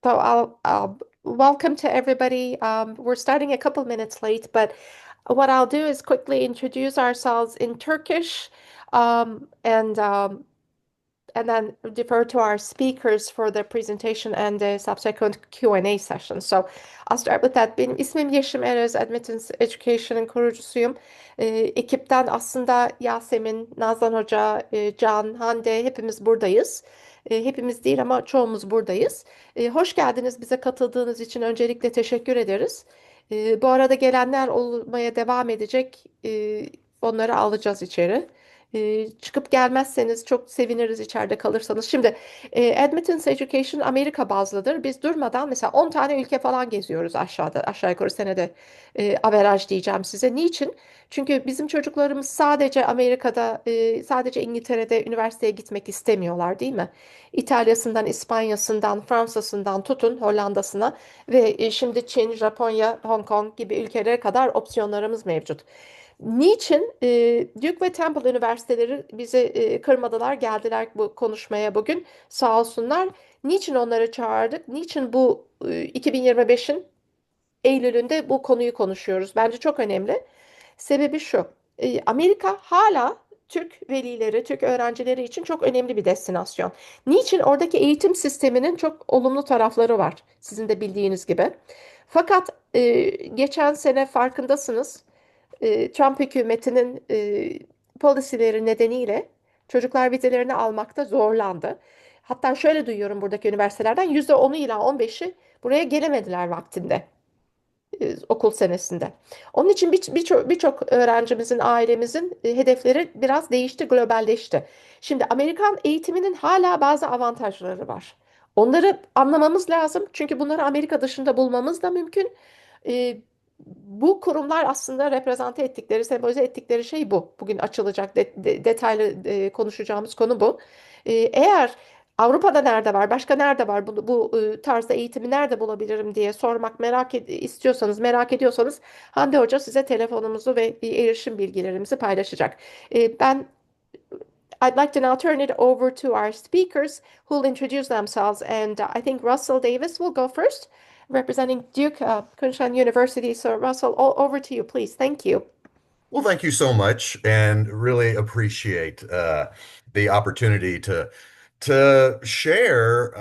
So I'll welcome to everybody. We're starting a couple minutes late, but what I'll do is quickly introduce ourselves in Turkish, um, and um, and then defer to our speakers for the presentation and the subsequent Q&A session. So I'll start with that. Benim ismim Yeşim Erez, Admittance Education'ın kurucusuyum. Ekipten aslında Yasemin, Nazan Hoca, Can, Hande hepimiz buradayız. Hepimiz değil ama çoğumuz buradayız. Hoş geldiniz. Bize katıldığınız için öncelikle teşekkür ederiz. Bu arada gelenler olmaya devam edecek. Onları alacağız içeri. Çıkıp gelmezseniz çok seviniriz içeride kalırsanız. Şimdi Admittance Education Amerika bazlıdır. Biz durmadan mesela 10 tane ülke falan geziyoruz aşağı yukarı senede averaj diyeceğim size. Niçin? Çünkü bizim çocuklarımız sadece Amerika'da, sadece İngiltere'de üniversiteye gitmek istemiyorlar, değil mi? İtalya'sından, İspanya'sından, Fransa'sından tutun Hollanda'sına ve şimdi Çin, Japonya, Hong Kong gibi ülkelere kadar opsiyonlarımız mevcut. Niçin? Duke ve Temple üniversiteleri bizi kırmadılar, geldiler bu konuşmaya bugün. Sağ olsunlar. Niçin onları çağırdık? Niçin bu 2025'in Eylül'ünde bu konuyu konuşuyoruz? Bence çok önemli. Sebebi şu. Amerika hala Türk velileri, Türk öğrencileri için çok önemli bir destinasyon. Niçin? Oradaki eğitim sisteminin çok olumlu tarafları var. Sizin de bildiğiniz gibi. Fakat geçen sene farkındasınız. Trump hükümetinin polisileri nedeniyle çocuklar vizelerini almakta zorlandı. Hatta şöyle duyuyorum buradaki üniversitelerden %10'u ila 15'i buraya gelemediler vaktinde okul senesinde. Onun için birçok öğrencimizin, ailemizin hedefleri biraz değişti, globalleşti. Şimdi Amerikan eğitiminin hala bazı avantajları var. Onları anlamamız lazım. Çünkü bunları Amerika dışında bulmamız da mümkün. E, Bu kurumlar aslında reprezente ettikleri, sembolize ettikleri şey bu. Bugün açılacak detaylı konuşacağımız konu bu. Eğer Avrupa'da nerede var, başka nerede var bu tarzda eğitimi nerede bulabilirim diye sormak istiyorsanız, merak ediyorsanız Hande Hoca size telefonumuzu ve erişim bilgilerimizi paylaşacak. I'd like to now turn it over to our speakers who will introduce themselves. And I think Russell Davis will go first, representing Duke Kunshan University. So, Russell, over to you, please. Thank you. Well, thank you so much, and really appreciate the opportunity to share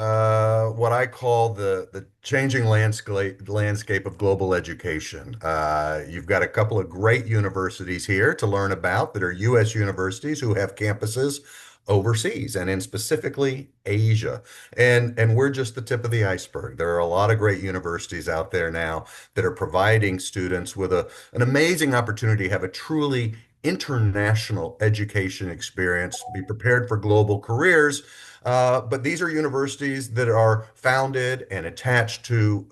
what I call the changing landscape of global education. You've got a couple of great universities here to learn about that are U.S. universities who have campuses overseas and in specifically Asia. And we're just the tip of the iceberg. There are a lot of great universities out there now that are providing students with an amazing opportunity to have a truly international education experience, be prepared for global careers. But these are universities that are founded and attached to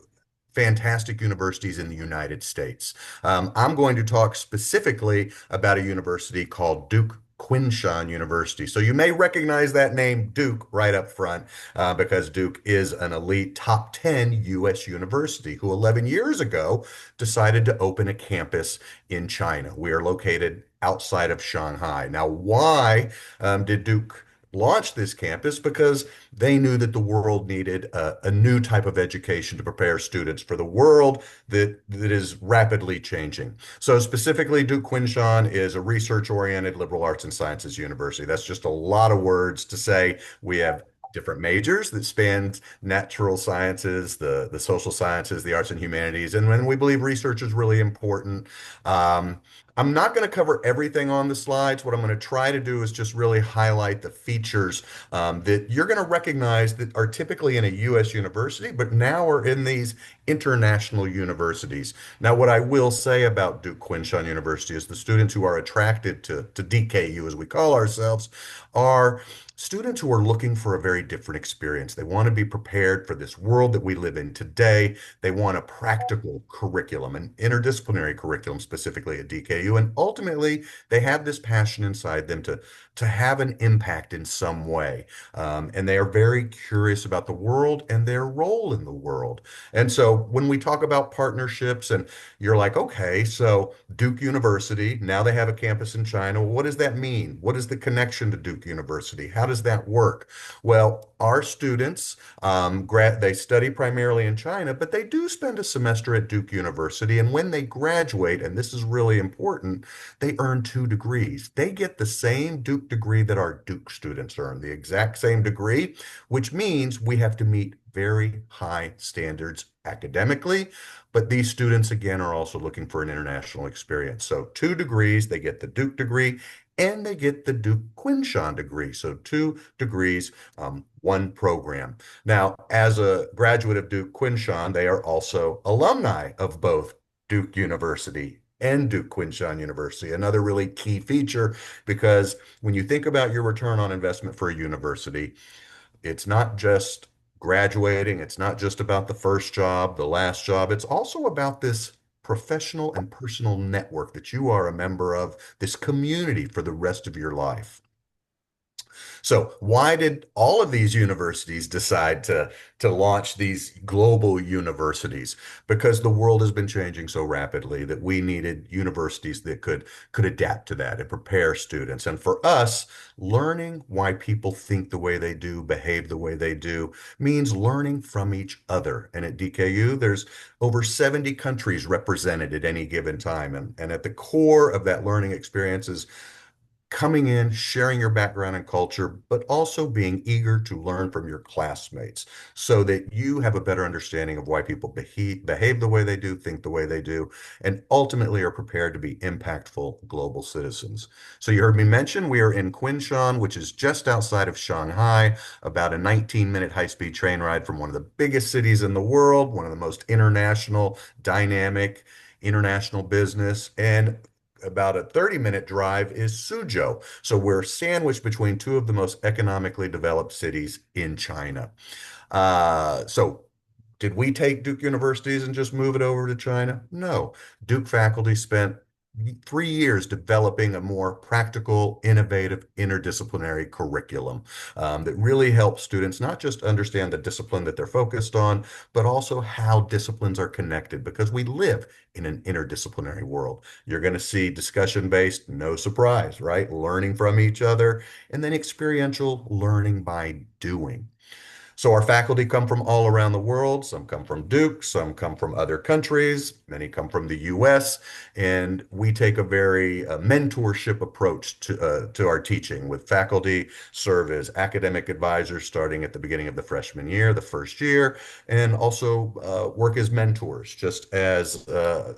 fantastic universities in the United States. I'm going to talk specifically about a university called Duke Kunshan University. So you may recognize that name Duke right up front because Duke is an elite top 10 U.S. university who 11 years ago decided to open a campus in China. We are located outside of Shanghai. Now, why did Duke launch this campus? Because they knew that the world needed a new type of education to prepare students for the world that is rapidly changing. So specifically, Duke Kunshan is a research-oriented liberal arts and sciences university. That's just a lot of words to say. We have different majors that span natural sciences, the social sciences, the arts and humanities, and when we believe research is really important. I'm not going to cover everything on the slides. What I'm going to try to do is just really highlight the features that you're going to recognize that are typically in a U.S. university, but now are in these international universities. Now, what I will say about Duke Kunshan University is the students who are attracted to DKU, as we call ourselves, are students who are looking for a very different experience. They want to be prepared for this world that we live in today. They want a practical curriculum, an interdisciplinary curriculum, specifically at DKU. value. And ultimately, they have this passion inside them to have an impact in some way. And they are very curious about the world and their role in the world. And so when we talk about partnerships, and you're like, okay, so Duke University, now they have a campus in China. Well, what does that mean? What is the connection to Duke University? How does that work? Well, our students, they study primarily in China, but they do spend a semester at Duke University. And when they graduate, and this is really important, they earn 2 degrees. They get the same Duke degree that our Duke students earn, the exact same degree, which means we have to meet very high standards academically. But these students, again, are also looking for an international experience. So 2 degrees, they get the Duke degree and they get the Duke Kunshan degree. So 2 degrees, one program. Now, as a graduate of Duke Kunshan, they are also alumni of both Duke University and Duke Kunshan University. Another really key feature, because when you think about your return on investment for a university, it's not just graduating, it's not just about the first job, the last job, it's also about this professional and personal network that you are a member of, this community for the rest of your life. So why did all of these universities decide to launch these global universities? Because the world has been changing so rapidly that we needed universities that could adapt to that and prepare students. And for us, learning why people think the way they do, behave the way they do, means learning from each other. And at DKU, there's over 70 countries represented at any given time. And at the core of that learning experience is coming in, sharing your background and culture, but also being eager to learn from your classmates so that you have a better understanding of why people behave the way they do, think the way they do, and ultimately are prepared to be impactful global citizens. So you heard me mention we are in Kunshan, which is just outside of Shanghai, about a 19-minute high-speed train ride from one of the biggest cities in the world, one of the most international, dynamic, international business, and about a 30-minute drive is Suzhou. So we're sandwiched between two of the most economically developed cities in China. So did we take Duke universities and just move it over to China? No. Duke faculty spent 3 years developing a more practical, innovative, interdisciplinary curriculum that really helps students not just understand the discipline that they're focused on, but also how disciplines are connected because we live in an interdisciplinary world. You're going to see discussion-based, no surprise, right? Learning from each other, and then experiential learning by doing. So our faculty come from all around the world. Some come from Duke, some come from other countries, many come from the US, and we take a very mentorship approach to our teaching with faculty serve as academic advisors starting at the beginning of the freshman year, the first year, and also work as mentors just as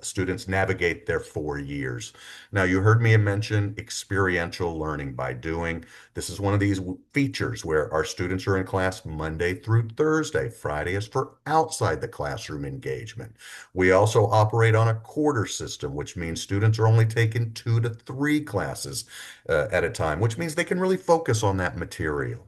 students navigate their 4 years. Now, you heard me mention experiential learning by doing. This is one of these features where our students are in class Monday through Thursday. Friday is for outside the classroom engagement. We also operate on a quarter system, which means students are only taking 2 to 3 classes at a time, which means they can really focus on that material.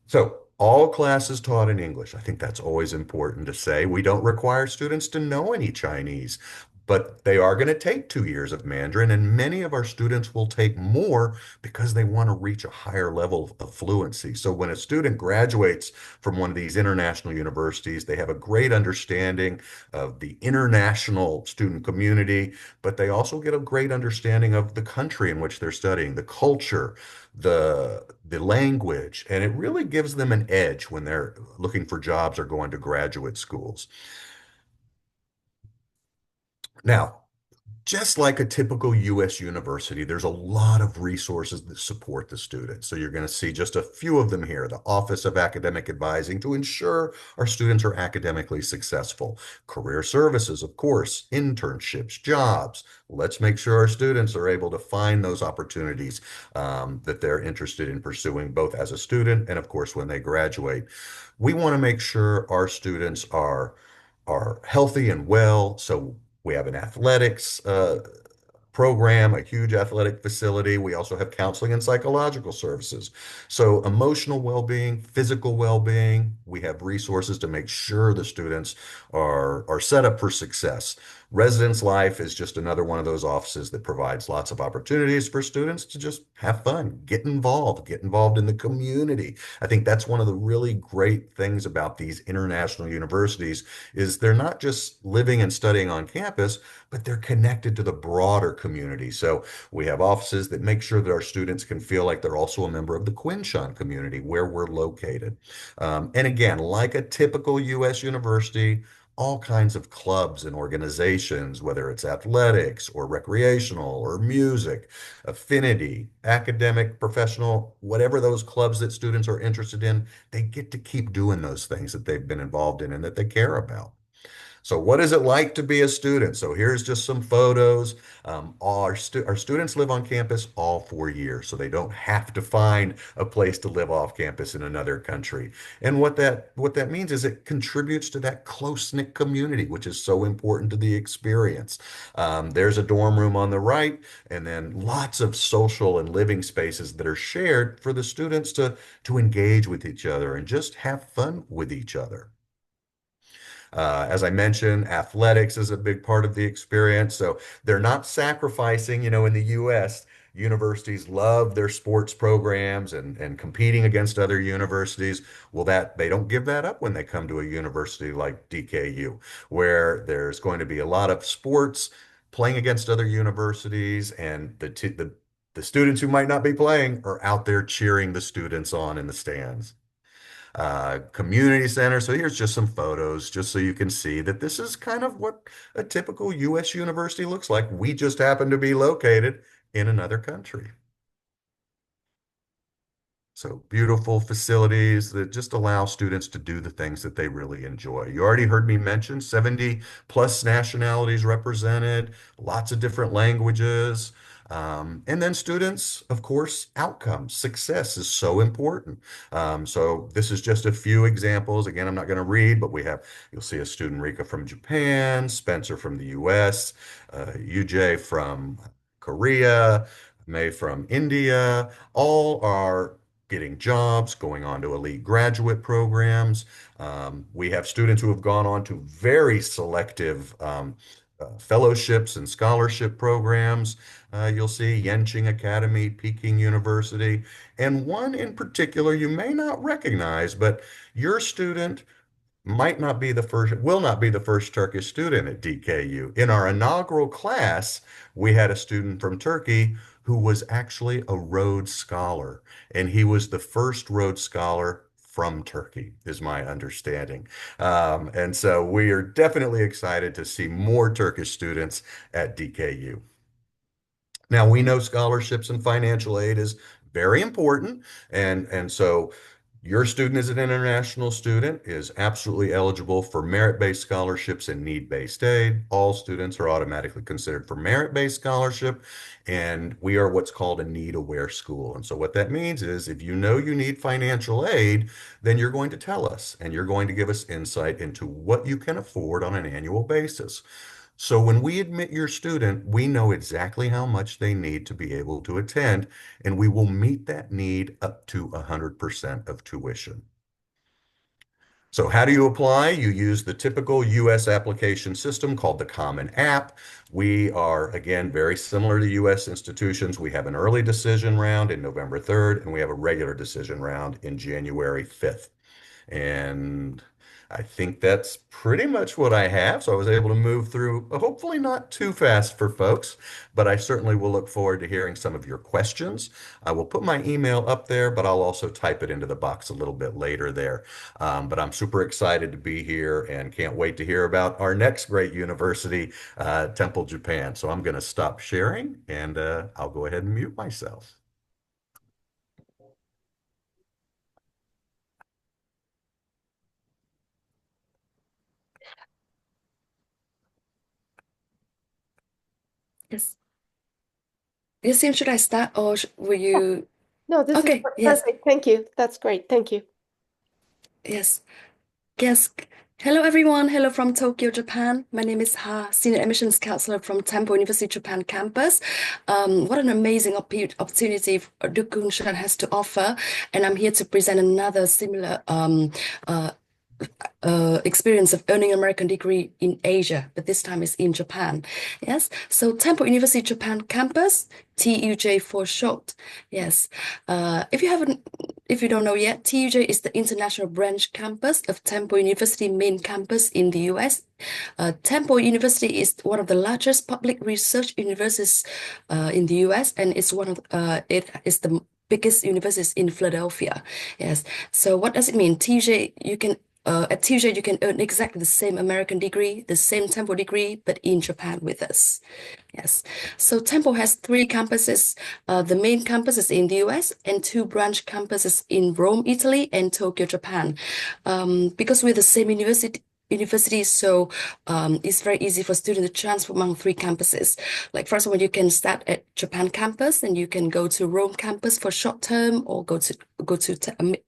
So, all classes taught in English. I think that's always important to say. We don't require students to know any Chinese, but they are going to take 2 years of Mandarin, and many of our students will take more because they want to reach a higher level of fluency. So, when a student graduates from one of these international universities, they have a great understanding of the international student community, but they also get a great understanding of the country in which they're studying, the culture, the language, and it really gives them an edge when they're looking for jobs or going to graduate schools. Now, just like a typical U.S. university, there's a lot of resources that support the students. So you're going to see just a few of them here. The Office of Academic Advising to ensure our students are academically successful. Career services, of course, internships, jobs. Let's make sure our students are able to find those opportunities that they're interested in pursuing, both as a student and, of course, when they graduate. We want to make sure our students are healthy and well. So we have an athletics program, a huge athletic facility. We also have counseling and psychological services. So emotional well-being, physical well-being, we have resources to make sure the students are set up for success. Residence life is just another one of those offices that provides lots of opportunities for students to just have fun, get involved in the community. I think that's one of the really great things about these international universities is they're not just living and studying on campus, but they're connected to the broader community. So we have offices that make sure that our students can feel like they're also a member of the Kunshan community where we're located. And again, like a typical U.S. university, all kinds of clubs and organizations, whether it's athletics or recreational or music, affinity, academic, professional, whatever those clubs that students are interested in, they get to keep doing those things that they've been involved in and that they care about. So what is it like to be a student? So here's just some photos. Our students live on campus all 4 years, so they don't have to find a place to live off campus in another country. And what that means is it contributes to that close-knit community, which is so important to the experience. There's a dorm room on the right, and then lots of social and living spaces that are shared for the students to engage with each other and just have fun with each other. As I mentioned, athletics is a big part of the experience. So they're not sacrificing, in the US, universities love their sports programs and competing against other universities. Well, that they don't give that up when they come to a university like DKU, where there's going to be a lot of sports playing against other universities, and the students who might not be playing are out there cheering the students on in the stands. Community center. So here's just some photos, just so you can see that this is kind of what a typical U.S. university looks like. We just happen to be located in another country. So beautiful facilities that just allow students to do the things that they really enjoy. You already heard me mention 70 plus nationalities represented, lots of different languages. And then students, of course, outcomes, success is so important. So this is just a few examples. Again, I'm not going to read, but you'll see a student, Rika from Japan, Spencer from the US, UJ from Korea, May from India. All are getting jobs, going on to elite graduate programs. We have students who have gone on to very selective fellowships and scholarship programs. You'll see Yenching Academy, Peking University, and one in particular you may not recognize, but your student will not be the first Turkish student at DKU. In our inaugural class, we had a student from Turkey who was actually a Rhodes Scholar, and he was the first Rhodes Scholar from Turkey, is my understanding. And so we are definitely excited to see more Turkish students at DKU. Now, we know scholarships and financial aid is very important, and so your student is an international student, is absolutely eligible for merit-based scholarships and need-based aid. All students are automatically considered for merit-based scholarship, and we are what's called a need-aware school. And so what that means is if you know you need financial aid, then you're going to tell us, and you're going to give us insight into what you can afford on an annual basis. So when we admit your student, we know exactly how much they need to be able to attend, and we will meet that need up to 100% of tuition. So how do you apply? You use the typical US application system called the Common App. We are, again, very similar to US institutions. We have an early decision round in November 3rd, and we have a regular decision round in January 5th. And I think that's pretty much what I have. So I was able to move through, hopefully not too fast for folks, but I certainly will look forward to hearing some of your questions. I will put my email up there, but I'll also type it into the box a little bit later there. But I'm super excited to be here and can't wait to hear about our next great university, Temple, Japan. So I'm going to stop sharing and I'll go ahead and mute myself. Yes. Yasim, should I start or will Yeah. you? No, this is Okay, yes, perfect. Thank you. That's great. Thank you. yes. Yes. Hello, everyone. Hello from Tokyo, Japan. My name is Ha, Senior Admissions Counselor from Temple University Japan campus. What an amazing opportunity the Kunshan has to offer, and I'm here to present another similar uh, experience of earning American degree in Asia, but this time it's in Japan. Yes, so Temple University Japan campus, TUJ for short. Yes, if you don't know yet, TUJ is the international branch campus of Temple University main campus in the US. Temple University is one of the largest public research universities in the US, and it is the biggest university in Philadelphia. Yes. So what does it mean? TUJ, you can at TUJ, you can earn exactly the same American degree, the same Temple degree, but in Japan with us. Yes. So Temple has three campuses. The main campus is in the US and two branch campuses in Rome, Italy, and Tokyo, Japan. Because we're the same university, so it's very easy for students to transfer among three campuses. Like first one, you can start at Japan campus, and you can go to Rome campus for short term, or go to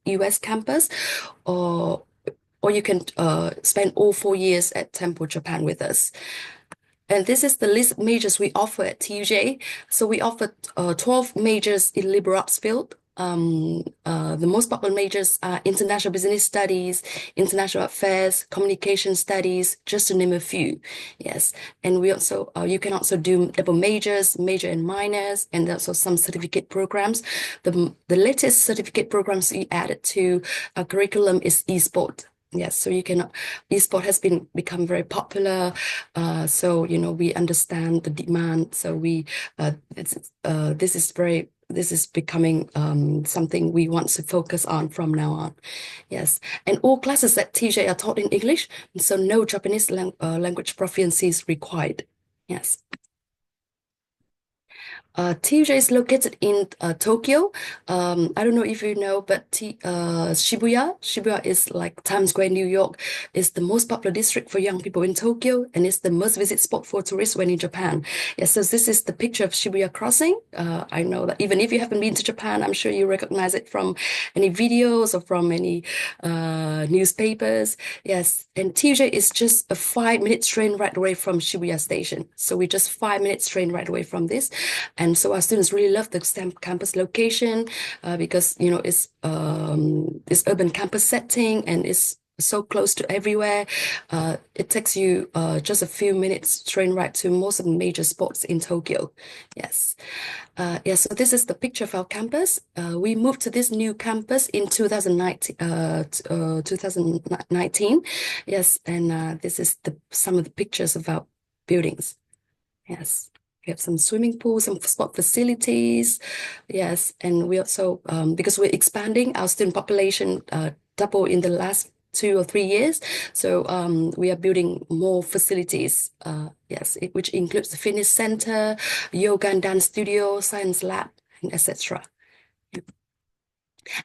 US campus, or you can spend all 4 years at Temple, Japan with us. And this is the list of majors we offer at TUJ. So we offer 12 majors in liberal arts field. The most popular majors are international business studies, international affairs, communication studies, just to name a few. Yes, and we also you can also do double majors, major and minors, and also some certificate programs. The latest certificate programs we added to our curriculum is eSport. Yes, so you can esport has become very popular. So we understand the demand. So this is becoming something we want to focus on from now on. Yes, and all classes at TJ are taught in English, so no Japanese language proficiency is required. Yes. TJ is located in Tokyo. I don't know if you know, but Shibuya is like Times Square, New York, is the most popular district for young people in Tokyo, and it's the most visit spot for tourists when in Japan. Yes, so this is the picture of Shibuya crossing. I know that even if you haven't been to Japan, I'm sure you recognize it from any videos or from any newspapers. Yes, and TJ is just a 5 minute train ride away from Shibuya Station. So we're just 5 minutes train ride away from this. And so our students really love the STEM campus location because it's urban campus setting and it's so close to everywhere. It takes you just a few minutes train ride to most of the major spots in Tokyo. Yes. Yeah, so this is the picture of our campus. We moved to this new campus in 2019. Yes, and this is some of the pictures of our buildings. Yes. We have some swimming pools, some sport facilities. Yes, and we also, because we're expanding, our student population double in the last 2 or 3 years. So we are building more facilities. Yes, which includes the fitness center, yoga and dance studio, science lab, and etc.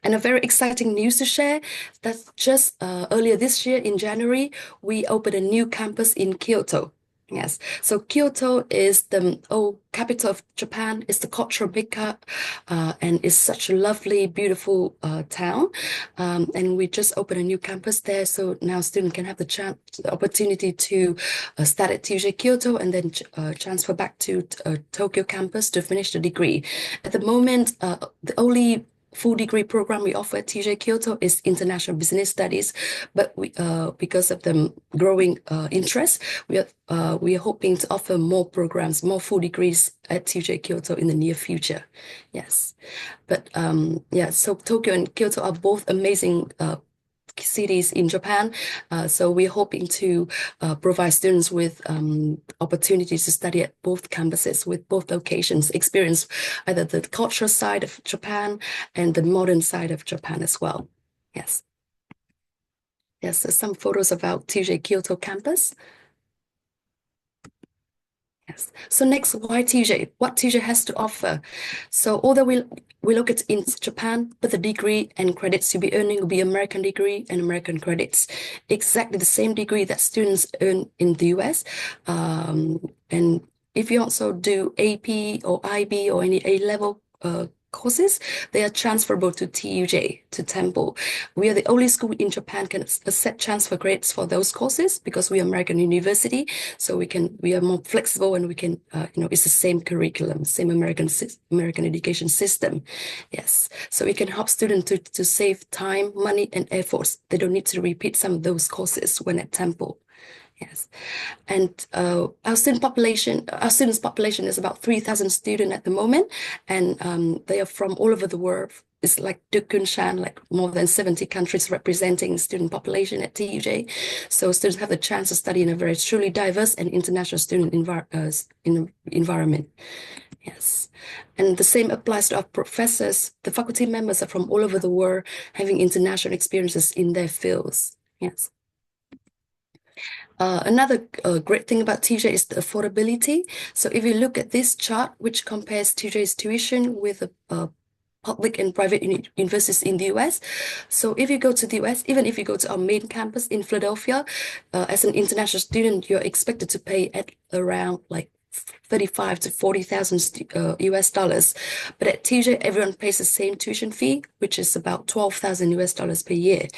And a very exciting news to share that just earlier this year in January, we opened a new campus in Kyoto. Yes, so Kyoto is the old capital of Japan. It's the cultural mecca, and it's such a lovely, beautiful town. And we just opened a new campus there, so now students can have the opportunity to start at TUJ Kyoto and then transfer back to Tokyo campus to finish the degree. At the moment, the only full degree program we offer at TJ Kyoto is International Business Studies, but because of the growing interest, we are hoping to offer more programs, more full degrees at TJ Kyoto in the near future. Yes, but yeah, so Tokyo and Kyoto are both amazing cities in Japan. So we're hoping to provide students with opportunities to study at both campuses with both locations, experience either the cultural side of Japan and the modern side of Japan as well. Yes. Yes, so some photos about TJ Kyoto campus. Yes. So next, why TJ? What TJ has to offer? So although we look at in Japan, but the degree and credits you'll be earning will be American degree and American credits, exactly the same degree that students earn in the US. And if you also do AP or IB or any A level courses, they are transferable to TUJ, to Temple. We are the only school in Japan can accept transfer grades for those courses because we are American university, so we are more flexible and we can it's the same curriculum, same American education system. Yes, so it can help students to save time, money, and efforts. They don't need to repeat some of those courses when at Temple. Yes. And our students population is about 3,000 students at the moment, and they are from all over the world. It's like Kunshan, like more than 70 countries representing student population at TUJ. So students have the chance to study in a very truly diverse and international student environment. Yes. And the same applies to our professors. The faculty members are from all over the world, having international experiences in their fields. Yes. Another great thing about TJ is the affordability. So if you look at this chart, which compares TJ's tuition with the public and private universities in the US. So if you go to the US, even if you go to our main campus in Philadelphia, as an international student, you're expected to pay at around like 35 to 40,000 US dollars. But at TJ, everyone pays the same tuition fee, which is about 12,000 US dollars per year.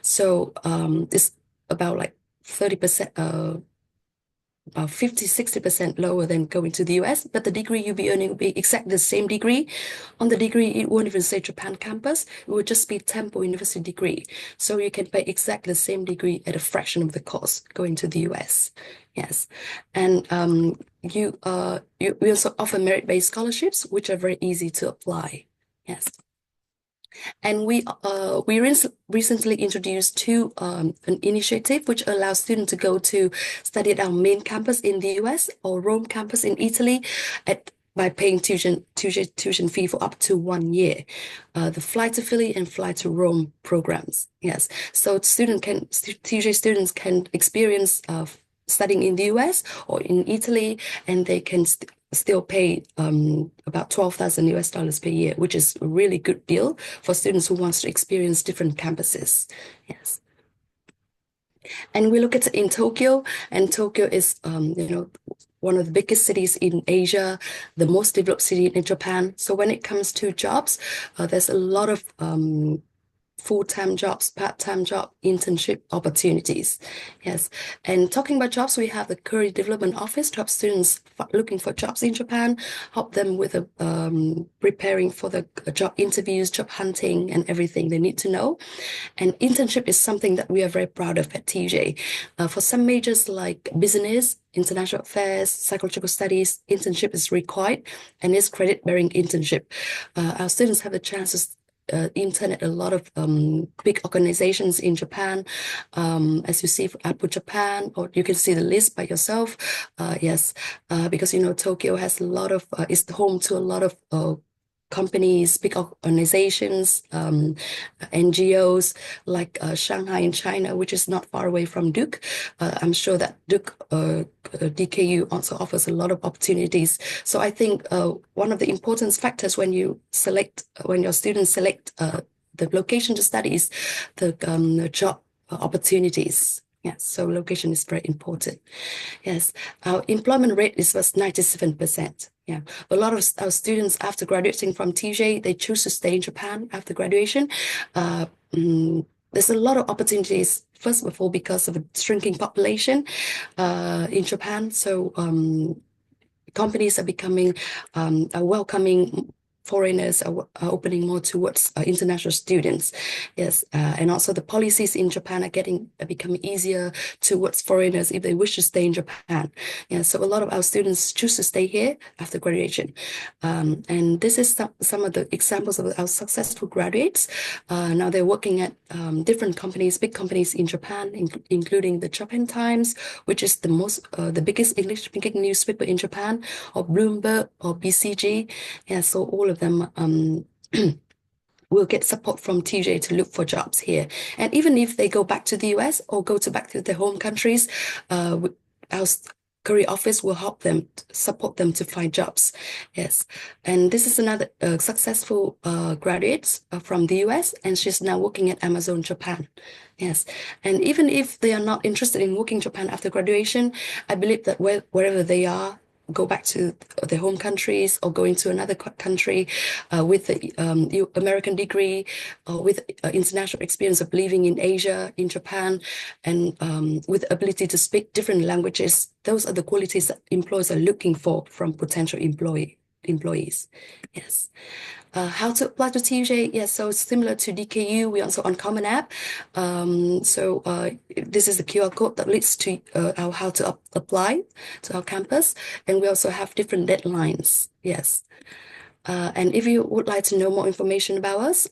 So it's about like 30%, 50, 60% lower than going to the US, but the degree you'll be earning will be exactly the same degree. On the degree, it won't even say Japan campus, it will just be Temple University degree. So you can pay exactly the same degree at a fraction of the cost going to the US. Yes. And we also offer merit-based scholarships, which are very easy to apply. Yes. And we recently introduced an initiative which allows students to go to study at our main campus in the US or Rome campus in Italy by paying tuition fee for up to 1 year. The Fly to Philly and Fly to Rome programs. Yes, so TUJ students can experience studying in the US or in Italy, and they can still pay about 12,000 US dollars per year, which is a really good deal for students who wants to experience different campuses. Yes. And we look at in Tokyo, and Tokyo is, one of the biggest cities in Asia, the most developed city in Japan. So when it comes to jobs, there's a lot of full-time jobs, part-time job, internship opportunities. Yes. And talking about jobs, we have the Career Development Office to help students looking for jobs in Japan, help them with preparing for the job interviews, job hunting, and everything they need to know. And internship is something that we are very proud of at TJ. For some majors like business, international affairs, psychological studies, internship is required and is credit-bearing internship. Our students have the chances intern at a lot of big organizations in Japan, as you see for Apple Japan, or you can see the list by yourself. Yes, because Tokyo has a lot of is home to a lot of companies, big organizations, NGOs like Shanghai in China, which is not far away from Duke. I'm sure that Duke DKU also offers a lot of opportunities. So I think one of the important factors when your students select the location to study is the job opportunities. Yes, so location is very important. Yes, our employment rate was 97%. Yeah, a lot of our students after graduating from TJ, they choose to stay in Japan after graduation. There's a lot of opportunities, first of all, because of a shrinking population in Japan. So companies are welcoming foreigners, are opening more towards international students. Yes, and also the policies in Japan are becoming easier towards foreigners if they wish to stay in Japan. Yeah, so a lot of our students choose to stay here after graduation. And this is some of the examples of our successful graduates. Now they're working at different companies, big companies in Japan, including the Japan Times, which is the biggest English-speaking newspaper in Japan, or Bloomberg or BCG. Yeah, so all of them will get support from TJ to look for jobs here. And even if they go back to the US or back to their home countries, our career office will support them to find jobs. Yes, and this is another successful graduate from the US, and she's now working at Amazon Japan. Yes, and even if they are not interested in working in Japan after graduation, I believe that wherever they are, go back to their home countries or going to another country with the American degree or with international experience of living in Asia, in Japan, and with the ability to speak different languages. Those are the qualities that employers are looking for from potential employees. Yes. How to apply to TUJ? Yes, so similar to DKU, we also on Common App. This is the QR code that leads to our how to apply to our campus, and we also have different deadlines. Yes, and if you would like to know more information about us,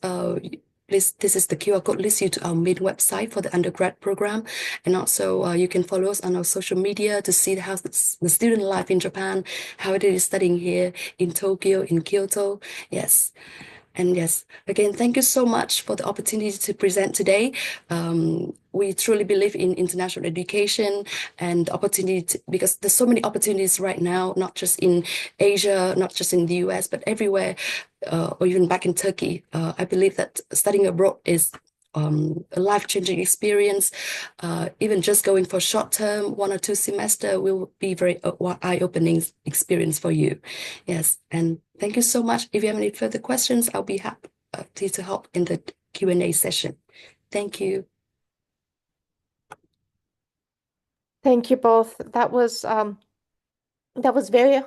this is the QR code leads you to our main website for the undergrad program, and also you can follow us on our social media to see how the student life in Japan, how it is studying here in Tokyo, in Kyoto. Yes. And yes, again, thank you so much for the opportunity to present today. We truly believe in international education and the opportunity because there's so many opportunities right now, not just in Asia, not just in the US, but everywhere, or even back in Turkey. I believe that studying abroad is a life-changing experience. Even just going for short term, 1 or 2 semester will be very eye-opening experience for you. Yes, and thank you so much. If you have any further questions, I'll be happy to help in the Q&A session. Thank you. Thank you both. That was very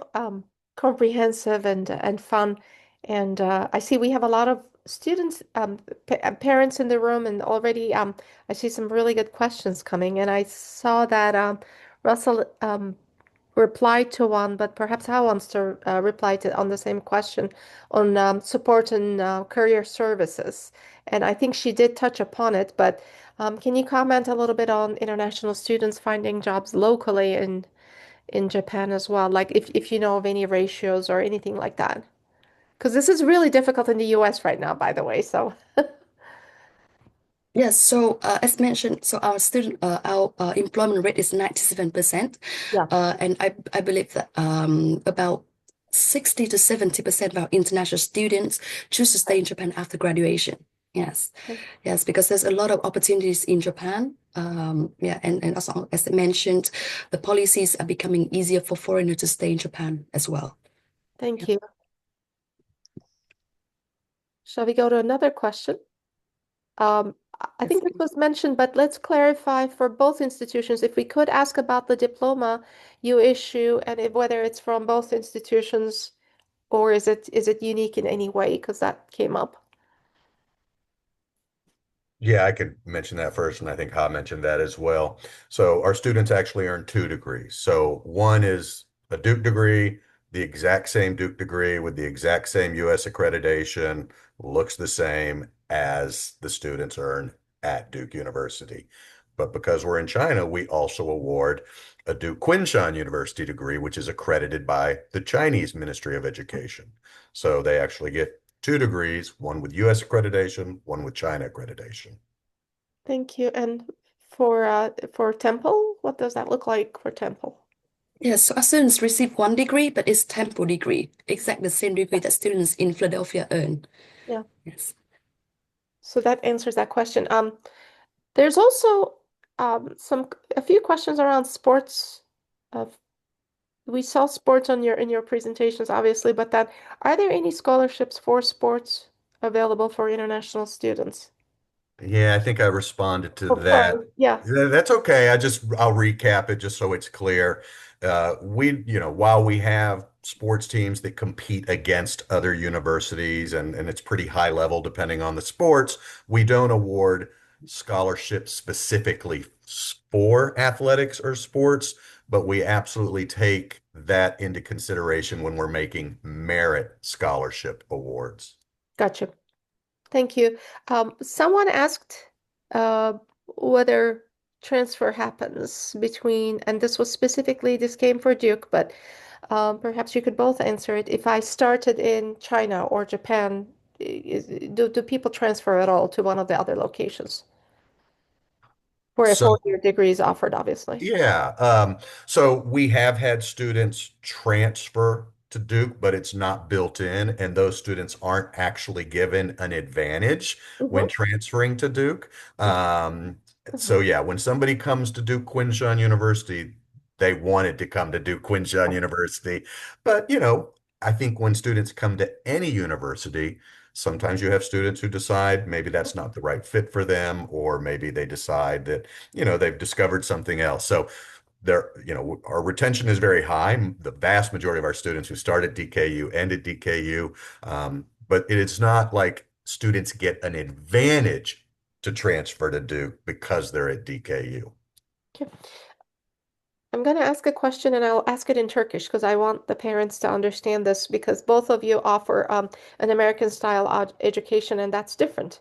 comprehensive and fun. And I see we have a lot of students, pa parents in the room, and already I see some really good questions coming. And I saw that Russell replied to one, but perhaps Hal wants to reply to on the same question on support and career services. And I think she did touch upon it, but can you comment a little bit on international students finding jobs locally in Japan as well? Like if you know of any ratios or anything like that. Because this is really difficult in the US right now, by the way. So Yes, so as mentioned, so our employment rate is 97%. yeah. And I believe that about 60 to 70% of our international students choose to stay in Japan after graduation. Yes, yes, because there's a lot of opportunities in Japan. Yeah, and also, as I mentioned, the policies are becoming easier for foreigners to stay in Japan as well. Thank you. Shall we go to another question? I Yes. think this was mentioned, but let's clarify for both institutions. If we could ask about the diploma you issue and whether it's from both institutions or is it unique in any way? Because that came up. Yeah, I could mention that first, and I think Ha mentioned that as well. So our students actually earn 2 degrees. So one is a Duke degree, the exact same Duke degree with the exact same US accreditation, looks the same as the students earn at Duke University. But because we're in China, we also award a Duke Kunshan University degree, which is accredited by the Chinese Ministry of Education. So they actually get 2 degrees, one with US accreditation, one with China accreditation. Thank you. And for Temple, what does that look like for Temple? Yes, so our students receive 1 degree, but it's tempo degree, exactly the same degree that students in Philadelphia earn. Yeah. Yes. So that answers that question. There's also a few questions around sports. Uh, we saw sports on your in your presentations, obviously, but then are there any scholarships for sports available for international students? Yeah, I think I responded to Oh, that. sorry. Yeah. That's okay. I'll recap it just so it's clear. While we have sports teams that compete against other universities and it's pretty high level depending on the sports, we don't award scholarships specifically for athletics or sports, but we absolutely take that into consideration when we're making merit scholarship awards. Gotcha. Thank you. Someone asked whether transfer happens between, and this was specifically, this came for Duke, but perhaps you could both answer it. If I started in China or Japan, do people transfer at all to one of the other locations where a So 4 year degree is offered, obviously? Yeah. So we have had students transfer to Duke, but it's not built in, and those students aren't actually given an advantage Mm-hmm. when transferring to Duke. Yeah. So Mhm. yeah, when somebody comes to Duke Kunshan University, they wanted to come to do Kunshan University. But, I think when students come to any university, sometimes you have students who decide maybe that's not the right fit for them, or maybe they decide that, they've discovered something else. So our retention is very high. The vast majority of our students who start at DKU end at DKU. But it is not like students get an advantage to transfer to Duke because they're at DKU. Okay. I'm going to ask a question and I'll ask it in Turkish because I want the parents to understand this because both of you offer an American style education and that's different.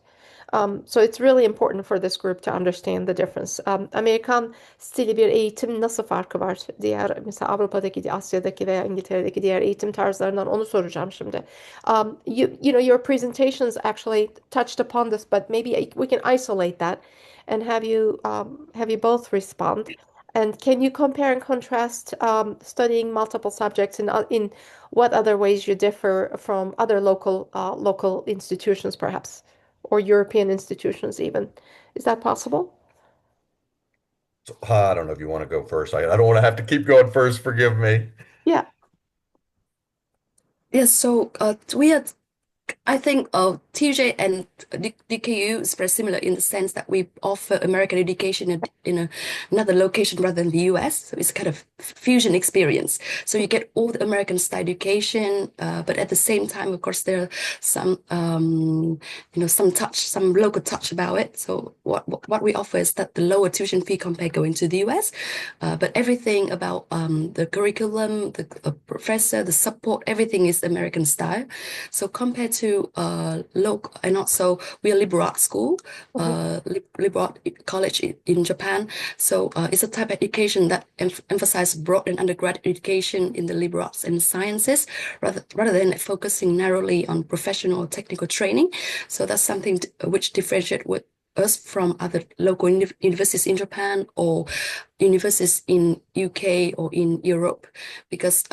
So it's really important for this group to understand the difference. Amerikan stili bir eğitim nasıl farkı var? Diğer mesela Avrupa'daki, Asya'daki veya İngiltere'deki diğer eğitim tarzlarından onu soracağım şimdi. Your presentations actually touched upon this, but maybe we can isolate that and have you both respond. And can you compare and contrast studying multiple subjects in what other ways you differ from other local institutions, perhaps, or European institutions even? Is that possible? So, I don't know if you want to go first. I don't want to have to keep going first. Forgive me. Yeah. Yes, so I think TJ and DKU is very similar in the sense that we offer American education another location rather than the US. So it's kind of fusion experience. So you get all the American style education, but at the same time, of course, there are some some local touch about it. So what we offer is that the lower tuition fee compared going to the US, but everything about the curriculum, the professor, the support, everything is American style. So compared to local, and also we are liberal arts school, Mhm, liberal art college in Japan. So it's a type of education that emphasizes broad and undergraduate education in the liberal arts and sciences, rather than focusing narrowly on professional or technical training. So that's something which differentiates with us from other local universities in Japan or universities in UK or in Europe, because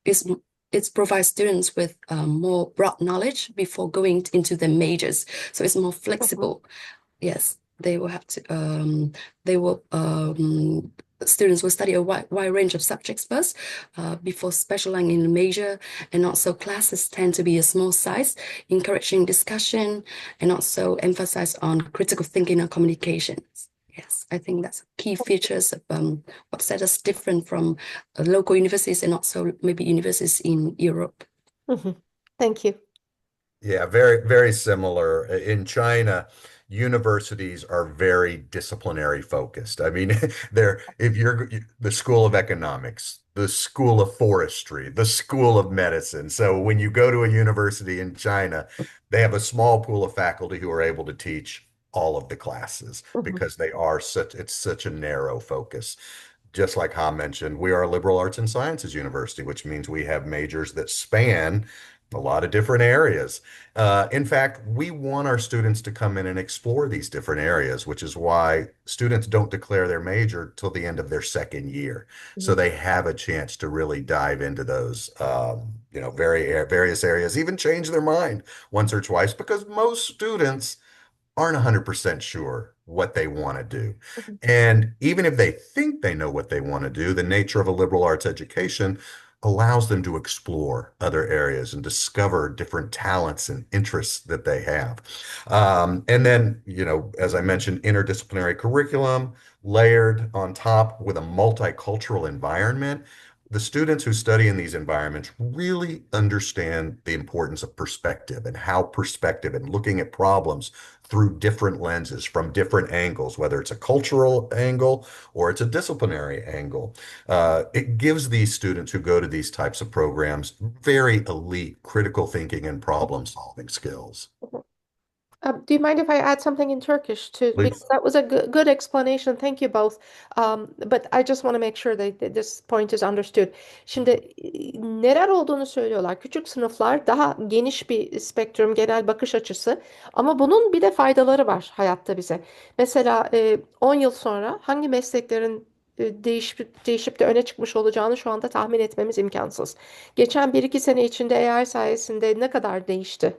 it's it provides students with more broad knowledge before going into the majors. So it's more mhm, flexible. Yes, they will have to, they will, students will study a wide range of subjects first before specializing in a major. And also classes tend to be a small size, encouraging discussion and also emphasize on critical thinking and communications. Yes, I think that's key features of what set us different from local universities and also maybe universities in Europe. mhm. Thank you. Yeah, very, very similar. In China, universities are very disciplinary focused. I mean, if you're the School of Economics, the School of Forestry, the School of Medicine. So when you go to a university in China, they have a small pool of faculty who are able to teach all of the classes Mhm, because it's such a narrow focus. Just like Ha mentioned, we are a liberal arts and sciences university, which means we have majors that span a lot of different areas. In fact, we want our students to come in and explore these different areas, which is why students don't declare their major till the end of their second year. So mhm, they have a chance to really dive into those, various areas, even change their mind once or twice, because most students aren't 100% sure what they want to do. mhm, And even if they think they know what they want to do, the nature of a liberal arts education allows them to explore other areas and discover different talents and interests that they have. And then, as I mentioned, interdisciplinary curriculum layered on top with a multicultural environment. The students who study in these environments really understand the importance of perspective and how perspective and looking at problems through different lenses from different angles, whether it's a cultural angle or it's a disciplinary angle. It gives these students who go to these types of programs very elite critical thinking and problem solving skills. mhm. Do you mind if I add something in Turkish too? Because Please. that was a good explanation. Thank you both. But I just want to make sure that this point is understood. Şimdi neler olduğunu söylüyorlar. Küçük sınıflar daha geniş bir spektrum, genel bakış açısı. Ama bunun bir de faydaları var hayatta bize. Mesela 10 yıl sonra hangi mesleklerin değişip de öne çıkmış olacağını şu anda tahmin etmemiz imkansız. Geçen bir iki sene içinde AI sayesinde ne kadar değişti?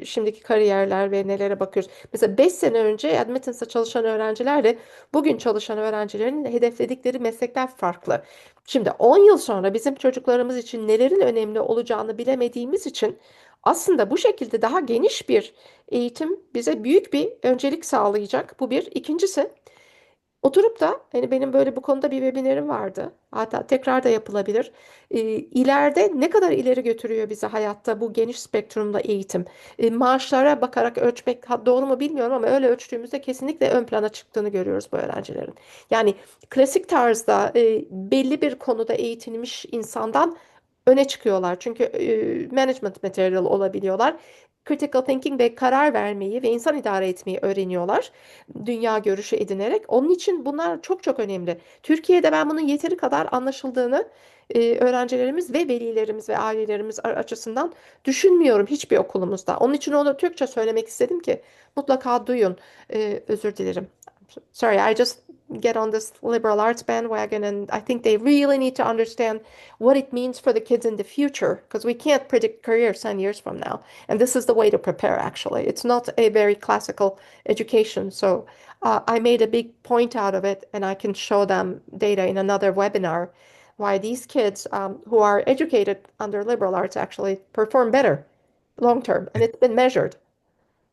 Şimdiki kariyerler ve nelere bakıyoruz. Mesela 5 sene önce Admittance'da çalışan öğrencilerle bugün çalışan öğrencilerin hedefledikleri meslekler farklı. Şimdi 10 yıl sonra bizim çocuklarımız için nelerin önemli olacağını bilemediğimiz için aslında bu şekilde daha geniş bir eğitim bize büyük bir öncelik sağlayacak. Bu bir. İkincisi, oturup da hani benim böyle bu konuda bir webinirim vardı. Hatta tekrar da yapılabilir. İleride ne kadar ileri götürüyor bizi hayatta bu geniş spektrumda eğitim? Maaşlara bakarak ölçmek doğru mu bilmiyorum ama öyle ölçtüğümüzde kesinlikle ön plana çıktığını görüyoruz bu öğrencilerin. Yani klasik tarzda belli bir konuda eğitilmiş insandan öne çıkıyorlar. Çünkü management material olabiliyorlar. Critical thinking ve karar vermeyi ve insan idare etmeyi öğreniyorlar dünya görüşü edinerek. Onun için bunlar çok çok önemli. Türkiye'de ben bunun yeteri kadar anlaşıldığını öğrencilerimiz ve velilerimiz ve ailelerimiz açısından düşünmüyorum hiçbir okulumuzda. Onun için onu Türkçe söylemek istedim ki mutlaka duyun. Özür dilerim. Sorry, I just get on this liberal arts bandwagon, and I think they really need to understand what it means for the kids in the future because we can't predict careers 10 years from now. And this is the way to prepare, actually. It's not a very classical education. So I made a big point out of it, and I can show them data in another webinar why these kids who are educated under liberal arts actually perform better long term, and it's been measured.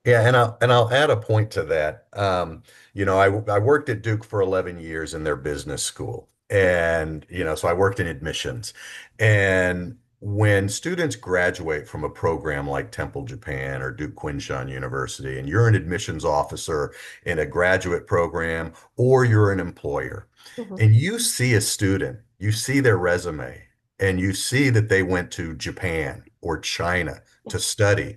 Yeah, and I'll add a point to that. I worked at Duke for 11 years in their business school, and so I worked in admissions. And when students graduate from a program like Temple Japan or Duke Kunshan University, and you're an admissions officer in a graduate program, or you're an employer, Mhm, and you see a student, you see their resume, and you see that they went to Japan or China to study,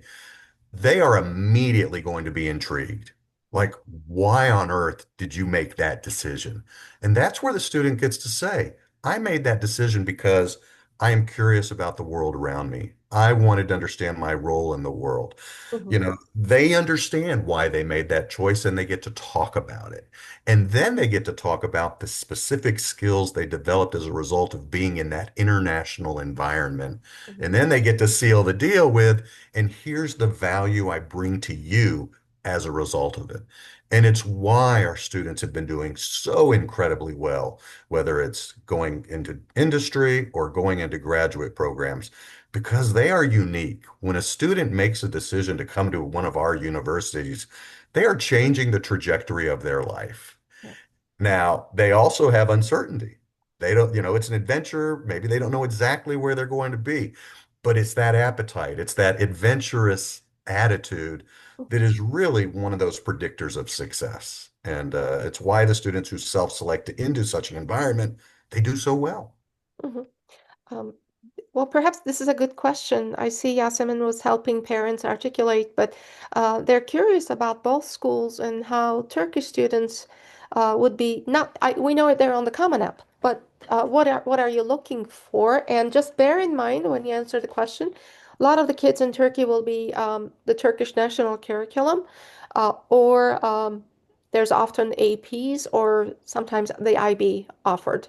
they are immediately going to be intrigued. Like, why on earth did you make that decision? And that's where the student gets to say, I made that decision because I am curious about the world around me. I wanted to understand my role in the world. mhm, They understand why they made that choice and they get to talk about it. And then they get to talk about the specific skills they developed as a result of being in that international environment. mhm, And then they get to seal the deal with, and here's the value I bring to you as a result of it. And it's why our students have been doing so incredibly well, whether it's going into industry or going into graduate programs, because they are unique. When a student makes a decision to come to one of our universities, they are changing the trajectory of their life. yeah, Now, they also have uncertainty. They don't, it's an adventure. Maybe they don't know exactly where they're going to be, but it's that appetite, it's that adventurous attitude that is really one of those predictors of success. And it's why the students who self-select into such an environment, they do so well. mhm. Um, Well, perhaps this is a good question. I see Yasemin was helping parents articulate, but they're curious about both schools and how Turkish students would be not. We know they're on the Common App, but what are you looking for? And just bear in mind when you answer the question, a lot of the kids in Turkey will be the Turkish national curriculum, or there's often APs or sometimes the IB offered.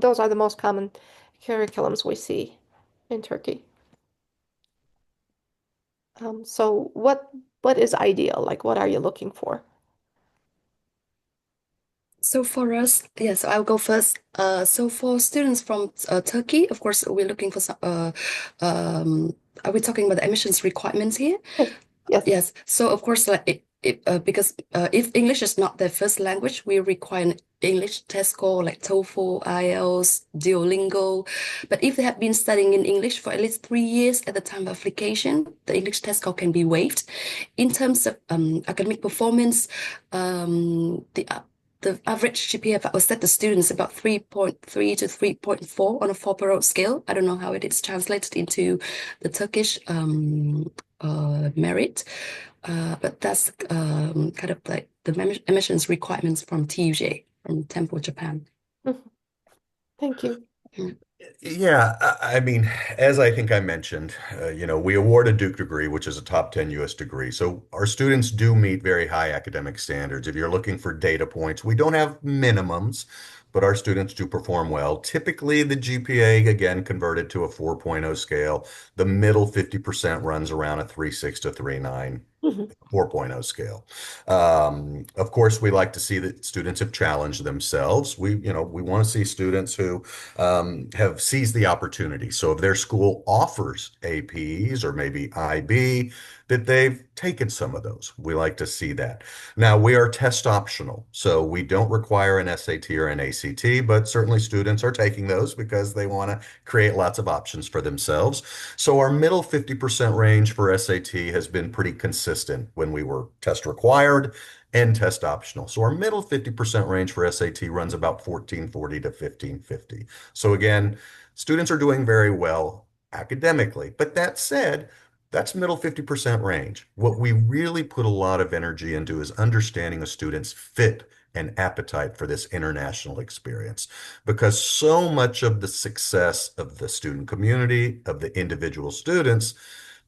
Those are the most common curriculums we see in Turkey. So what is ideal? Like what are you looking for? So for us, yes, I'll go first. So for students from Turkey, of course, we're looking for some. Are we talking about the admissions requirements here? Yes. Yes. Yes. So of course, like because if English is not their first language, we require an English test score like TOEFL, IELTS, Duolingo. But if they have been studying in English for at least 3 years at the time of application, the English test score can be waived. In terms of academic performance, the average GPA was set to students about 3.3 to 3.4 on a 4-per-row scale. I don't know how it is translated into the Turkish merit. But that's kind of like the emissions requirements from TUJ, from Temple, Japan. Mhm. Thank you. Yeah, I mean, as I think I mentioned, we award a Duke degree, which is a top 10 US degree. So our students do meet very high academic standards. If you're looking for data points, we don't have minimums, but our students do perform well. Typically, the GPA, again, converted to a 4.0 scale, the middle 50% runs around a 3.6 to 3.9. Mhm. 4.0 scale. Of course, we like to see that students have challenged themselves. We want to see students who have seized the opportunity. So if their school offers APs or maybe IB, that they've taken some of those. We like to see that. Now, we are test optional, so we don't require an SAT or an ACT, but certainly students are taking those because they want to create lots of options for themselves. So our middle 50% range for SAT has been pretty consistent when we were test required and test optional. So our middle 50% range for SAT runs about 1440 to 1550. So again, students are doing very well academically. But that said, that's middle 50% range. What we really put a lot of energy into is understanding a student's fit and appetite for this international experience because so much of the success of the student community, of the individual students,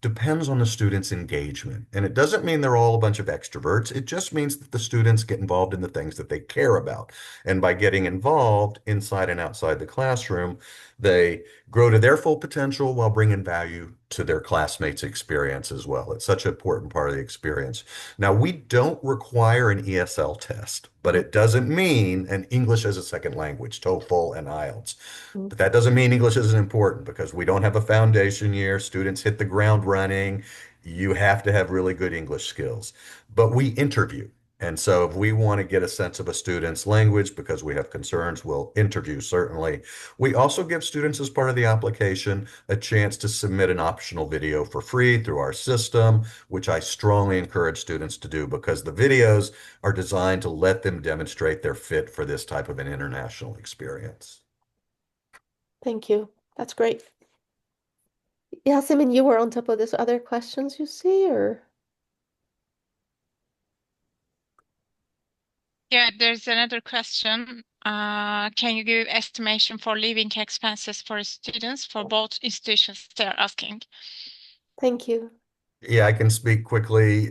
depends on the students' engagement. And it doesn't mean they're all a bunch of extroverts. It just means that the students get involved in the things that they care about. And by getting involved inside and outside the classroom, they grow to their full potential while bringing value to their classmates' experience as well. It's such an important part of the experience. Now, we don't require an ESL test, but it doesn't mean an English as a second language, TOEFL and IELTS. Mhm. But that doesn't mean English isn't important because we don't have a foundation year. Students hit the ground running. You have to have really good English skills. But we interview. And so if we want to get a sense of a student's language because we have concerns, we'll interview certainly. We also give students as part of the application a chance to submit an optional video for free through our system, which I strongly encourage students to do because the videos are designed to let them demonstrate their fit for this type of an international experience. Thank you. That's great. Yeah, Simon, you were on top of this other questions you see, or Yeah, there's another question. Can you give estimation for living expenses for students for both institutions they're asking? thank you. Yeah, I can speak quickly.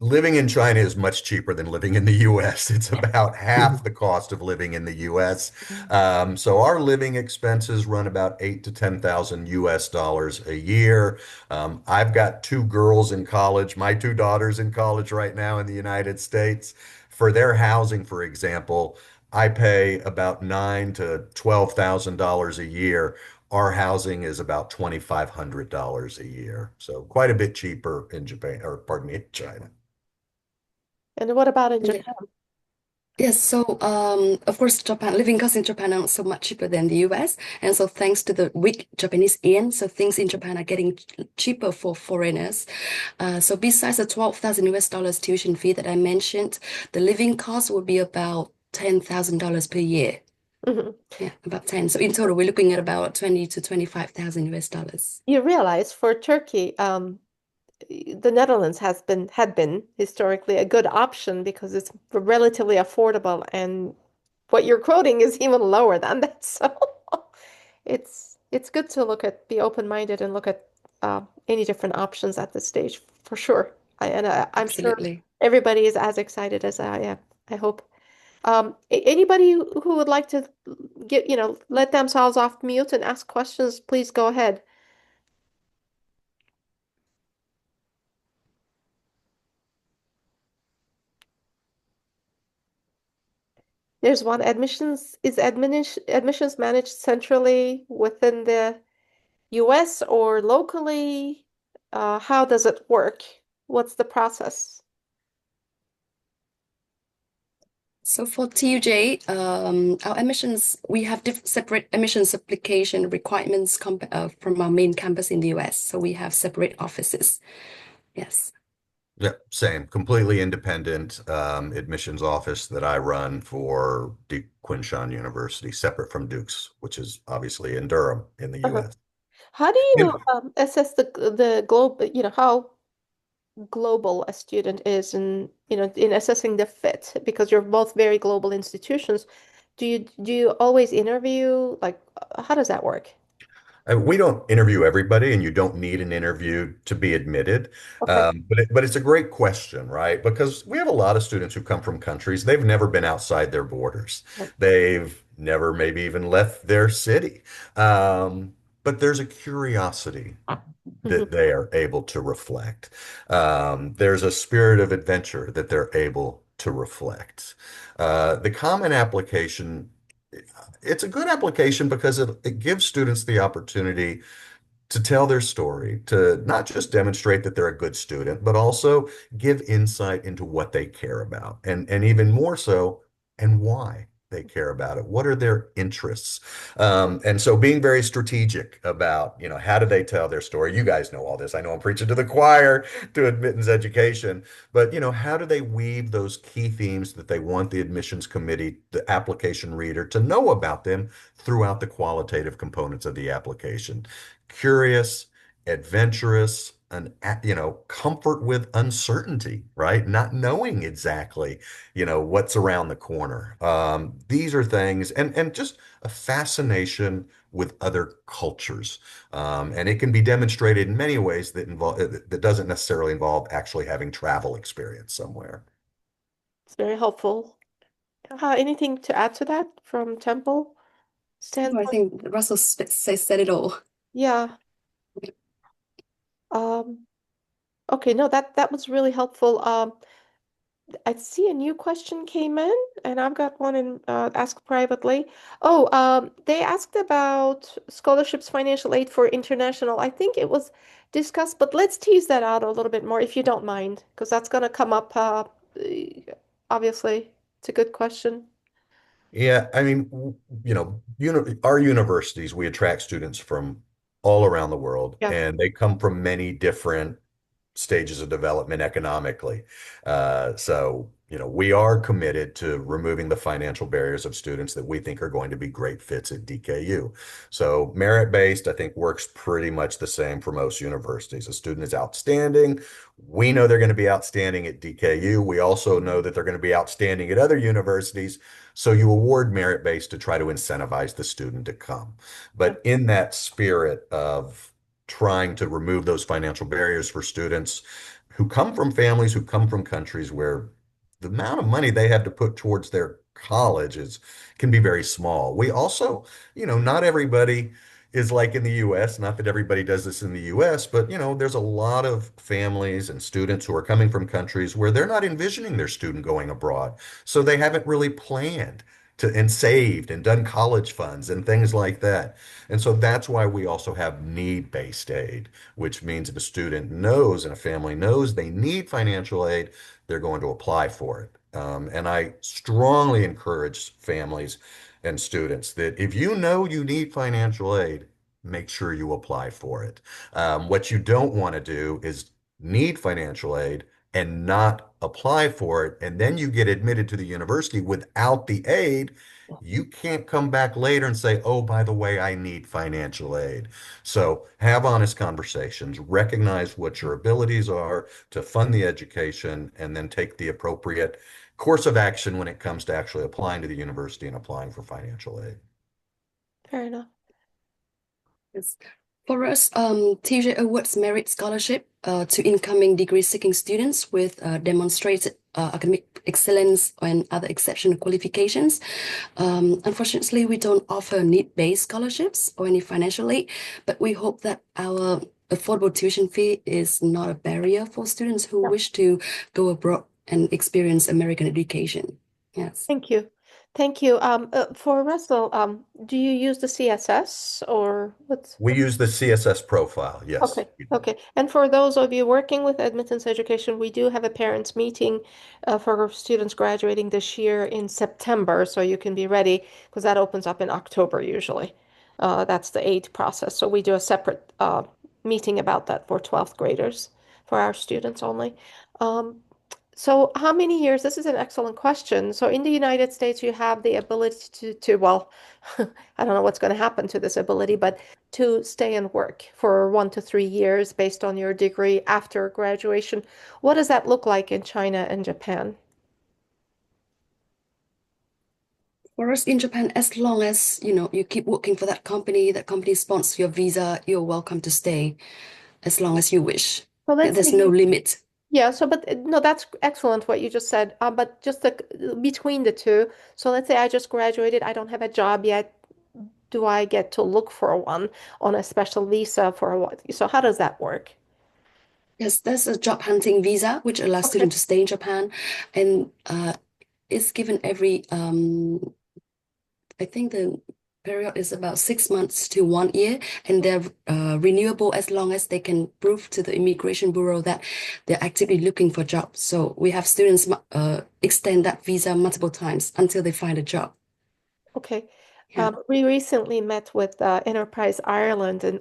Living in China is much cheaper than living in the US. It's about half the cost of living in the US. Mm. So our living expenses run about 8 to 10,000 US dollars a year. I've got two girls in college, my two daughters in college right now in the United States. For their housing, for example, I pay about 9 to 12,000 dollars a year. Our housing is about $2,500 a year. So quite a bit cheaper in Japan, or pardon me, in China. And what about in Yeah. Japan? Yes, so of course, Japan living costs in Japan are so much cheaper than the US, and so thanks to the weak Japanese yen, so things in Japan are getting cheaper for foreigners. So besides the 12,000 US dollars tuition fee that I mentioned, the living cost would be about $10,000 per year. Mhm. Yeah, about 10. So in total, we're looking at about 20 to 25,000 US dollars. You realize for Turkey, the Netherlands had been historically a good option because it's relatively affordable, and what you're quoting is even lower than that. So it's good to be open-minded and look at any different options at this stage for sure. I'm sure Absolutely. everybody is as excited as I am. I hope. Anybody who would like to let themselves off mute and ask questions, please go ahead. There's one admissions managed centrally within the US or locally? How does it work? What's the process? So for TUJ, our admissions, we have separate admissions application requirements from our main campus in the US. So we have separate offices. Yes, Yeah, same, completely independent admissions office that I run for Kunshan University, separate from Duke's, which is obviously in Durham in the Uh-huh. US. How do you You assess the globe, how global a student is in assessing the fit? Because you're both very global institutions. do you always interview? Like, how does that work? We don't interview everybody, and you don't need an interview to be admitted. Okay. But it's a great question, right? Because we have a lot of students who come from countries they've never been outside their borders. Right. They've never maybe even left their city. But there's a curiosity Hmm. that they are able to reflect. There's a spirit of adventure that they're able to reflect. The common application, it's a good application because it gives students the opportunity to tell their story, to not just demonstrate that they're a good student, but also give insight into what they care about, and even more so, and why they care about it. What are their interests? And so being very strategic about, how do they tell their story? You guys know all this. I know I'm preaching to the choir to admittance education, but how do they weave those key themes that they want the admissions committee, the application reader to know about them throughout the qualitative components of the application? Curious, adventurous, and comfort with uncertainty, right? Not knowing exactly, what's around the corner. These are things, and just a fascination with other cultures. And it can be demonstrated in many ways that doesn't necessarily involve actually having travel experience somewhere. It's very helpful. Anything to add to that from Temple No, I standpoint? think Russell said it all. Yeah. Um, okay, no, that was really helpful. I see a new question came in, and I've got one in asked privately. Oh, they asked about scholarships, financial aid for international. I think it was discussed, but let's tease that out a little bit more if you don't mind, because that's going to come up. Obviously, it's a good question. Yeah, I mean, our universities, we attract students from all around the world, Yeah. and they come from many different stages of development economically. We are committed to removing the financial barriers of students that we think are going to be great fits at DKU. So merit-based, I think, works pretty much the same for most universities. A student is outstanding. We know they're going to be outstanding at DKU. We also know that they're going to be outstanding at other universities. So you award merit-based to try to incentivize the student to come. Yeah. But in that spirit of trying to remove those financial barriers for students who come from families, who come from countries where the amount of money they have to put towards their college can be very small. We also, not everybody is like in the US, not that everybody does this in the US, but there's a lot of families and students who are coming from countries where they're not envisioning their student going abroad. So they haven't really planned and saved and done college funds and things like that. And so that's why we also have need-based aid, which means if a student knows and a family knows they need financial aid, they're going to apply for it. And I strongly encourage families and students that if you know you need financial aid, make sure you apply for it. What you don't want to do is need financial aid and not apply for it, and then you get admitted to the university without the aid. You can't come back later and say, oh, by the way, I need financial aid. So have honest conversations, recognize what your abilities are to fund the education, and then take the appropriate course of action when it comes to actually applying to the university and applying for financial aid. Fair enough. Yes. For us, TJ awards merit scholarship to incoming degree-seeking students with demonstrated academic excellence and other exceptional qualifications. Unfortunately, we don't offer need-based scholarships or any financial aid, but we hope that our affordable tuition fee is not a barrier for students who Yeah. wish to go abroad and experience American education. Yes. Thank you. Thank you. For Russell, do you use the CSS or We use the CSS profile. Yes. Okay, okay. And for those of you working with admittance education, we do have a parents meeting for students graduating this year in September, so you can be ready because that opens up in October usually. That's the aid process. So we do a separate meeting about that for 12th graders for our students only. Um, so how many years? This is an excellent question. So in the United States, you have the ability well, I don't know what's going to happen to this ability, but to stay and work for 1 to 3 years based on your degree after graduation. What does that look like in China and Japan? For us in Japan, as long as you keep working for that company sponsors your visa, you're welcome to stay as long as you wish. So let's say There's no you, limit. yeah, so but no, that's excellent what you just said. But just between the two. So let's say I just graduated, I don't have a job yet. Do I get to look for one on a special visa for what? So how does that work? Yes, there's a job hunting visa which allows Okay. students to stay in Japan, and it's given every I think the period is about 6 months to 1 year, and they're renewable as long as they can prove to the Immigration Bureau that they're actively looking for jobs. So we have students extend that visa multiple times until they find a job. Okay. Yeah. We recently met with Enterprise Ireland, and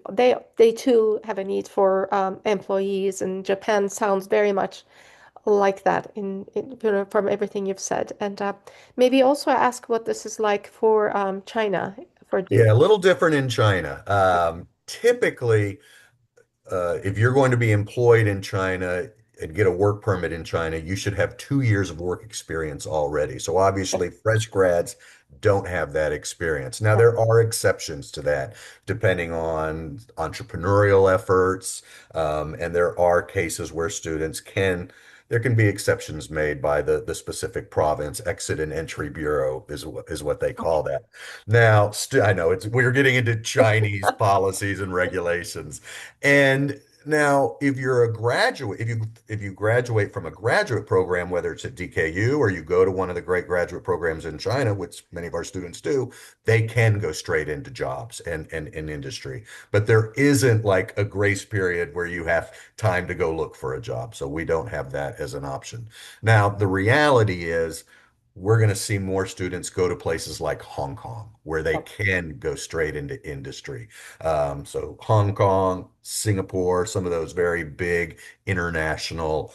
they too have a need for employees, and Japan sounds very much like that from everything you've said. And maybe also ask what this is like for China for Yeah, Duke. a little different in China. Typically, if you're going to be employed in China and get a work permit in China, you should have 2 years of work experience already. So obviously, fresh grads don't have that experience. Now, there are exceptions to that, depending on entrepreneurial efforts, and there are cases where there can be exceptions made by the specific province. Exit and Entry Bureau is what they call that. Now, I know we're getting into Chinese policies and regulations. And now, if you're a graduate, if you graduate from a graduate program, whether it's at DKU or you go to one of the great graduate programs in China, which many of our students do, they can go straight into jobs and in industry. But there isn't like a grace period where you have time to go look for a job. So we don't have that as an option. Now, the reality is we're going to see more students go to places like Hong Kong, where they can go straight into industry. So Hong Kong, Singapore, some of those very big international,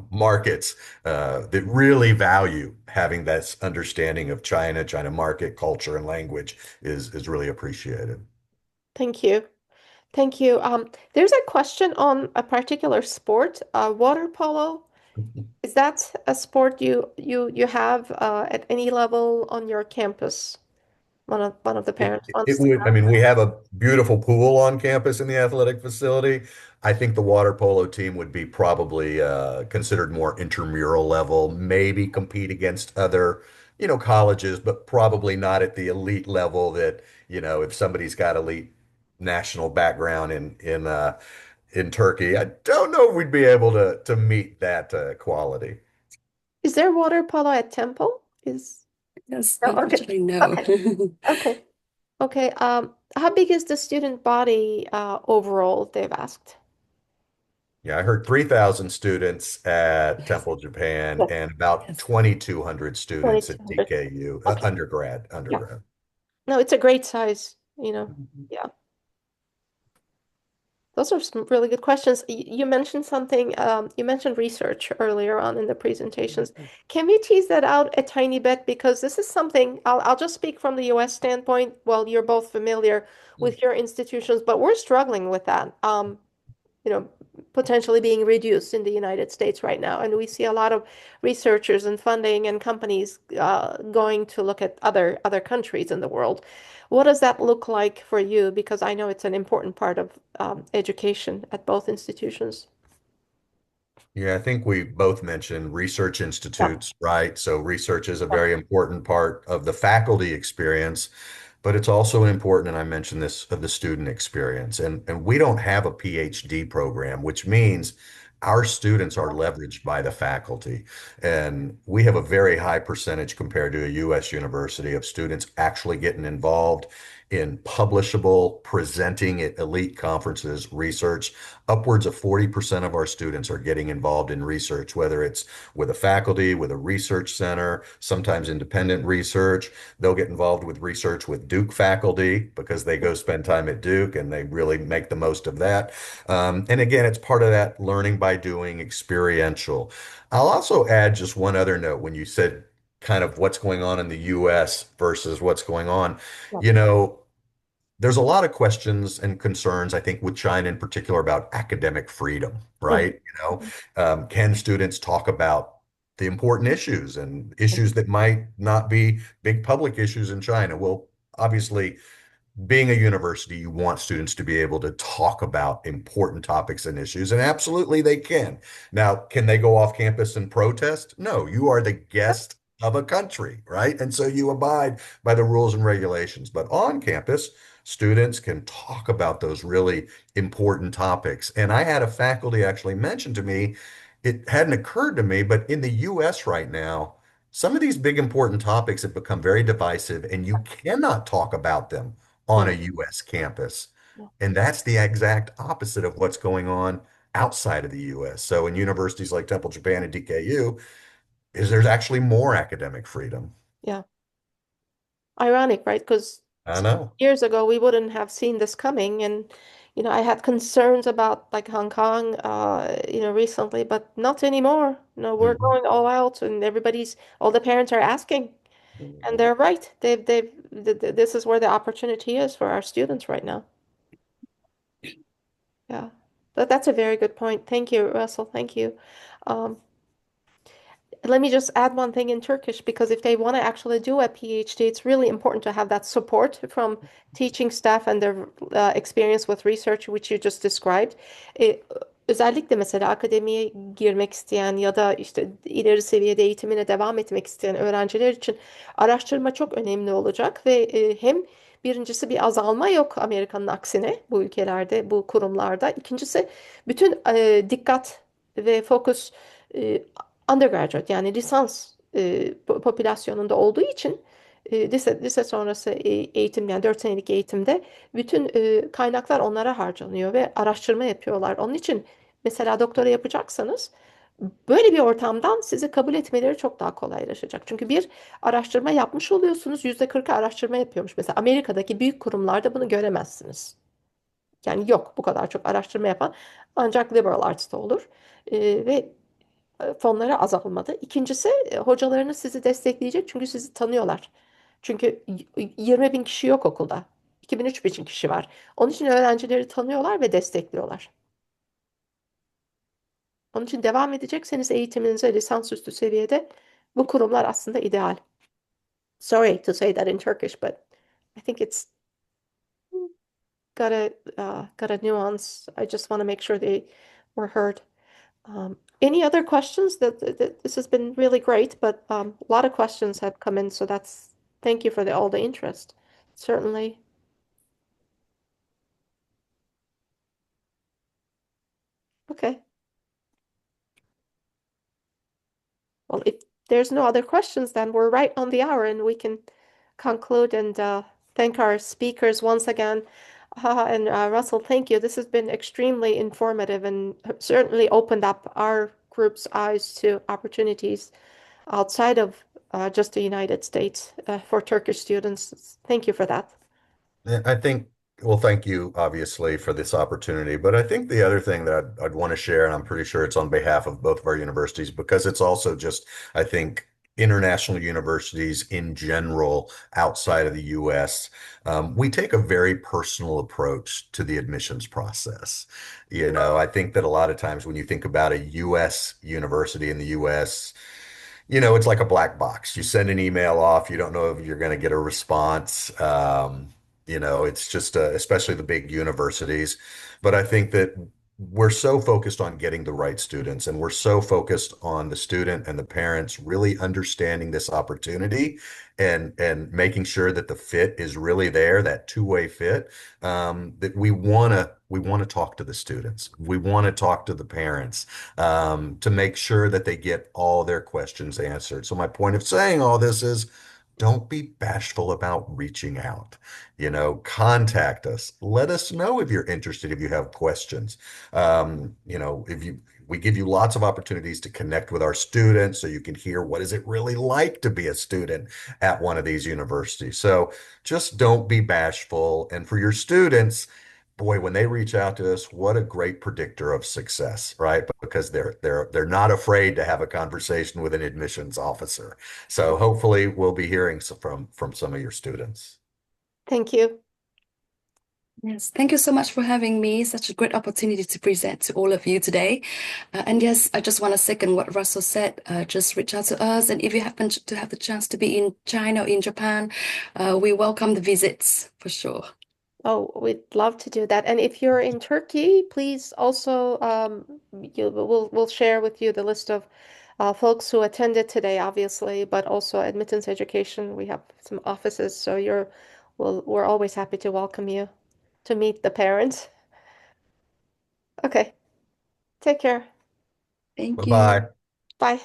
markets that really value having that understanding of China market, culture, and language is really appreciated. Thank you. Thank you. There's a question on a particular sport, water polo. Is that a sport you have at any level on your campus? One of the It, parents wants it to would, I mean, we have a beautiful pool on campus in the athletic facility. I think the water polo team would be probably considered more intramural level, maybe compete against other, colleges, but probably not at the elite level that, if somebody's got elite national background in Turkey, I don't know if we'd be able to meet that quality. Is there water polo at Temple? Is Yes, no, okay. unfortunately, no. Okay. Okay. Okay. How big is the student body overall, they've asked? Yeah, I heard 3,000 students at Yes, Temple, Japan, Yes. and about yes. 2,200 students at 2,200. DKU, Okay. undergrad, Yeah. undergrad. No, it's a great size. Yeah. Those are some really good questions. You mentioned something, you mentioned research earlier on in the presentations. Can we tease that out a tiny bit? Because this is something, I'll just speak from the US standpoint. Well, you're both familiar with your institutions, but we're struggling with that. You know, potentially being reduced in the United States right now. And we see a lot of researchers and funding and companies going to look at other countries in the world. What does that look like for you? Because I know it's an important part of education at both institutions. Yeah, I think we both mentioned research Yeah. institutes, right? So research is a Yeah. very important part of the faculty experience, but it's also important, and I mentioned this, of the student experience. And we don't have a PhD program, which means our students are leveraged by the faculty. And we have a very high percentage compared to a US university of students actually getting involved in publishable, presenting at elite conferences, research. Upwards of 40% of our students are getting involved in research, whether it's with a faculty, with a research center, sometimes independent research. They'll get involved with research with Duke faculty because they go spend time at Duke and they really make the most of that. And again, it's part of that learning by doing experiential. I'll also add just one other note when you said kind of what's going on in the US versus what's going on. Yeah. You know, there's a lot of questions and concerns, I think, with China in particular about academic freedom, Mhm. right? Can students talk about the important issues and issues that might not be big public issues in China. Well, obviously, being a university, you want students to be able to talk about important topics and issues, and absolutely they can. Now, can they go off campus and protest? No, you are the guest of a country, right? And so you abide by the rules and regulations. But on campus, students can talk about those really important topics. And I had a faculty actually mention to me, it hadn't occurred to me, but in the US right now, some of these big important topics have become very divisive, and you cannot talk about them on No, a US campus. no. And that's the exact opposite of what's going on outside of the US. So in universities like Temple, Japan, and DKU, is there's actually more academic freedom. Yeah. Ironic, right? Because I know. years ago we wouldn't have seen this coming, and I had concerns about like Hong Kong, recently, but not anymore. No, we're Mhm. going all out, and all the parents are asking, and they're right. This is where the opportunity is for our students right now. Yeah, that's a very good point. Thank you, Russell. Thank you. Um, Let me just add one thing in Turkish, because if they want to actually do a PhD, it's really important to have that support from teaching staff and their experience with research, which you just described. E, Özellikle mesela akademiye girmek isteyen ya da işte ileri seviyede eğitimine devam etmek isteyen öğrenciler için araştırma çok önemli olacak ve hem birincisi bir azalma yok Amerika'nın aksine bu ülkelerde, bu kurumlarda. İkincisi bütün dikkat ve fokus e, undergraduate yani lisans popülasyonunda olduğu için lise sonrası eğitim, yani 4 senelik eğitimde bütün kaynaklar onlara harcanıyor ve araştırma yapıyorlar. Onun için mesela doktora yapacaksanız böyle bir ortamdan sizi kabul etmeleri çok daha kolaylaşacak. Çünkü bir araştırma yapmış oluyorsunuz. %40'ı araştırma yapıyormuş. Mesela Amerika'daki büyük kurumlarda bunu göremezsiniz. Yani yok bu kadar çok araştırma yapan, ancak liberal arts'ta olur. Ve fonları azalmadı. İkincisi, hocalarınız sizi destekleyecek çünkü sizi tanıyorlar. Çünkü 20 bin kişi yok okulda. 2.000-3.000 kişi var. Onun için öğrencileri tanıyorlar ve destekliyorlar. Onun için devam edecekseniz eğitiminize lisansüstü seviyede bu kurumlar aslında ideal. Sorry to say that in Turkish, but I think it's got a nuance. I just want to make sure they were heard. Any other questions? This has been really great, but a lot of questions have come in, so thank you for all the interest. Certainly. Okay. Well, if there's no other questions, then we're right on the hour and we can conclude and thank our speakers once again. And Russell, thank you. This has been extremely informative and certainly opened up our group's eyes to opportunities outside of just the United States for Turkish students. Thank you for that. Yeah, I think, well, thank you, obviously, for this opportunity. But I think the other thing that I'd want to share, and I'm pretty sure it's on behalf of both of our universities, because it's also just, I think, international universities in general outside of the US, we take a very personal approach to the admissions process. I think that a lot of times when you think about a US university in the US, it's like a black box. You send an email off, you don't know if you're going to get a response. It's just, especially the big universities. But I think that we're so focused on getting the right students, and we're so focused on the student and the parents really understanding this opportunity and making sure that the fit is really there, that two-way fit, that we want to talk to the students. We want to talk to the parents to make sure that they get all their questions answered. So my point of saying all this is don't be bashful about reaching out. Contact us. Let us know if you're interested, if you have questions. If we give you lots of opportunities to connect with our students so you can hear what is it really like to be a student at one of these universities. So just don't be bashful. And for your students, boy, when they reach out to us, what a great predictor of success, right? Because they're not afraid to have a conversation with an admissions officer. So hopefully we'll be hearing from some of your students. Thank you. Yes, thank you so much for having me. Such a great opportunity to present to all of you today. And yes, I just want to second what Russell said. Just reach out to us. And if you happen to have the chance to be in China or in Japan, we welcome the visits for sure. Oh, we'd love to do that. And if you're in Turkey, please also we'll share with you the list of folks who attended today, obviously, but also admittance education. We have some offices, so we're always happy to welcome you to meet the parents. Okay, take care. Thank you. Bye-bye. Bye.